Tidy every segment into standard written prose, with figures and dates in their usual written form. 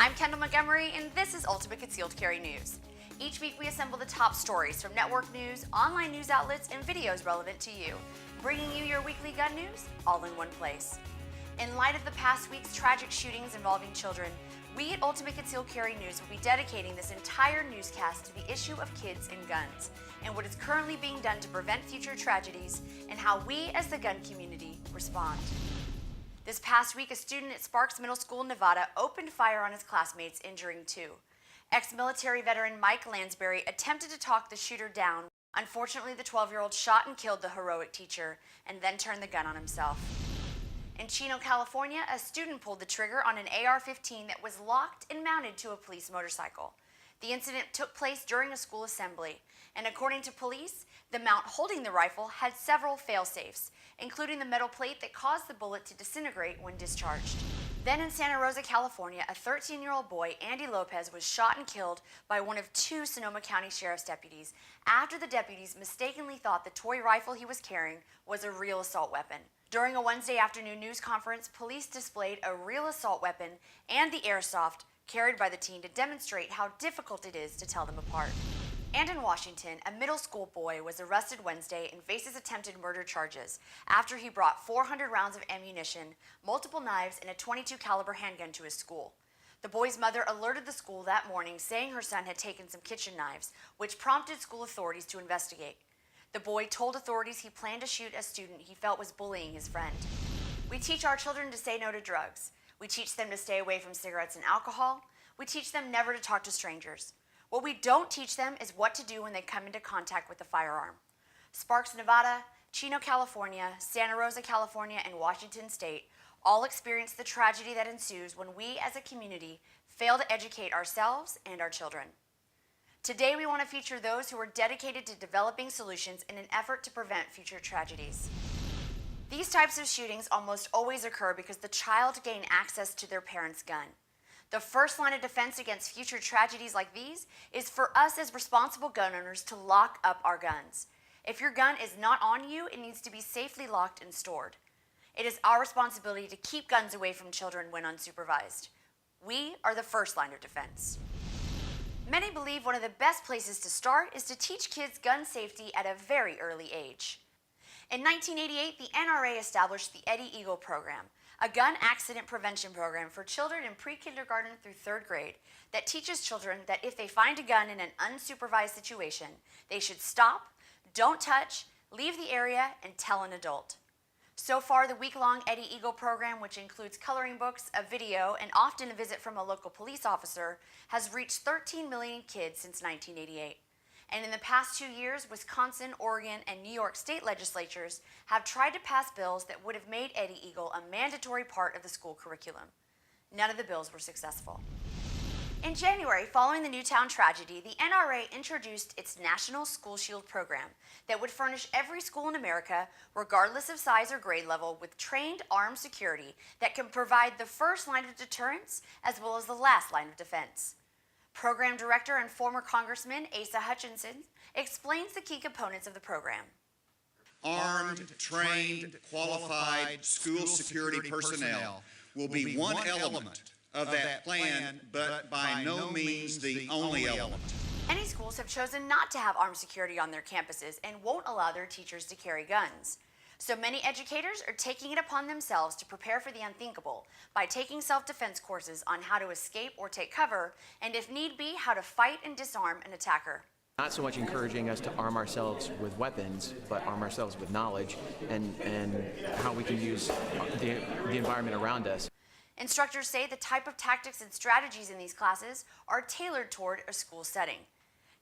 I'm Kendall Montgomery, and this is Ultimate Concealed Carry News. Each week we assemble the top stories from network news, online news outlets, and videos relevant to you, bringing you your weekly gun news all in one place. In light of the past week's tragic shootings involving children, we at Ultimate Concealed Carry News will be dedicating this entire newscast to the issue of kids and guns, and what is currently being done to prevent future tragedies, and how we as the gun community respond. This past week, a student at Sparks Middle School in Nevada opened fire on his classmates, injuring 2. Ex-military veteran Mike Lansbury attempted to talk the shooter down. Unfortunately, the 12-year-old shot and killed the heroic teacher and then turned the gun on himself. In Chino, California, a student pulled the trigger on an AR-15 that was locked and mounted to a police motorcycle. The incident took place during a school assembly, and according to police, the mount holding the rifle had several fail-safes, including the metal plate that caused the bullet to disintegrate when discharged. Then in Santa Rosa, California, a 13-year-old boy, Andy Lopez, was shot and killed by one of 2 Sonoma County Sheriff's deputies after the deputies mistakenly thought the toy rifle he was carrying was a real assault weapon. During a Wednesday afternoon news conference, police displayed a real assault weapon and the airsoft carried by the teen to demonstrate how difficult it is to tell them apart. And in Washington, a middle school boy was arrested Wednesday and faces attempted murder charges after he brought 400 rounds of ammunition, multiple knives, and a .22 caliber handgun to his school. The boy's mother alerted the school that morning, saying her son had taken some kitchen knives, which prompted school authorities to investigate. The boy told authorities he planned to shoot a student he felt was bullying his friend. We teach our children to say no to drugs. We teach them to stay away from cigarettes and alcohol. We teach them never to talk to strangers. What we don't teach them is what to do when they come into contact with a firearm. Sparks, Nevada, Chino, California, Santa Rosa, California, and Washington State all experience the tragedy that ensues when we as a community fail to educate ourselves and our children. Today we want to feature those who are dedicated to developing solutions in an effort to prevent future tragedies. These types of shootings almost always occur because the child gained access to their parent's gun. The first line of defense against future tragedies like these is for us as responsible gun owners to lock up our guns. If your gun is not on you, it needs to be safely locked and stored. It is our responsibility to keep guns away from children when unsupervised. We are the first line of defense. Many believe one of the best places to start is to teach kids gun safety at a very early age. In 1988, the NRA established the Eddie Eagle program, a gun accident prevention program for children in pre-kindergarten through 3rd grade that teaches children that if they find a gun in an unsupervised situation, they should stop, don't touch, leave the area, and tell an adult. So far, the week-long Eddie Eagle program, which includes coloring books, a video, and often a visit from a local police officer, has reached 13 million kids since 1988. And in the past 2 years, Wisconsin, Oregon, and New York state legislatures have tried to pass bills that would have made Eddie Eagle a mandatory part of the school curriculum. None of the bills were successful. In January, following the Newtown tragedy, the NRA introduced its National School Shield program that would furnish every school in America, regardless of size or grade level, with trained armed security that can provide the first line of deterrence as well as the last line of defense. Program Director and former Congressman Asa Hutchinson explains the key components of the program. Armed, trained, qualified school security personnel will be one element of that plan, but by no means the only element. Many schools have chosen not to have armed security on their campuses and won't allow their teachers to carry guns. So many educators are taking it upon themselves to prepare for the unthinkable by taking self-defense courses on how to escape or take cover, and if need be, how to fight and disarm an attacker. Not so much encouraging us to arm ourselves with weapons, but arm ourselves with knowledge and how we can use the environment around us. Instructors say the type of tactics and strategies in these classes are tailored toward a school setting.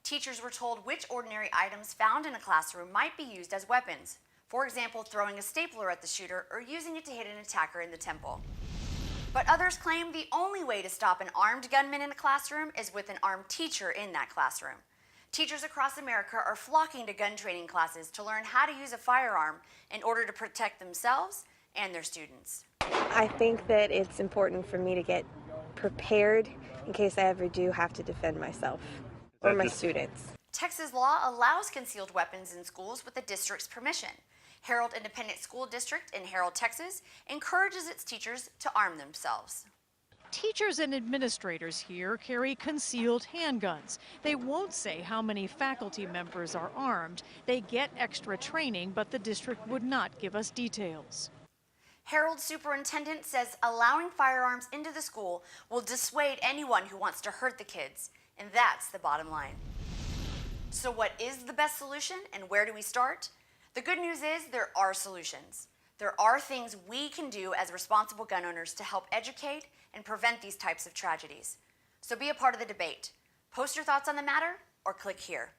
Teachers were told which ordinary items found in a classroom might be used as weapons. For example, throwing a stapler at the shooter or using it to hit an attacker in the temple. But others claim the only way to stop an armed gunman in a classroom is with an armed teacher in that classroom. Teachers across America are flocking to gun training classes to learn how to use a firearm in order to protect themselves and their students. I think that it's important for me to get prepared in case I ever do have to defend myself or my students. Texas law allows concealed weapons in schools with the district's permission. Herald Independent School District in Herald, Texas, encourages its teachers to arm themselves. Teachers and administrators here carry concealed handguns. They won't say how many faculty members are armed. They get extra training, but the district would not give us details. Harold Superintendent says allowing firearms into the school will dissuade anyone who wants to hurt the kids, and that's the bottom line. So what is the best solution and where do we start? The good news is there are solutions. There are things we can do as responsible gun owners to help educate and prevent these types of tragedies. So be a part of the debate. Post your thoughts on the matter or click here.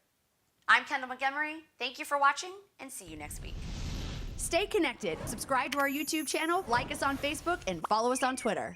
I'm Kendall Montgomery. Thank you for watching and see you next week. Stay connected. Subscribe to our YouTube channel, like us on Facebook, and follow us on Twitter.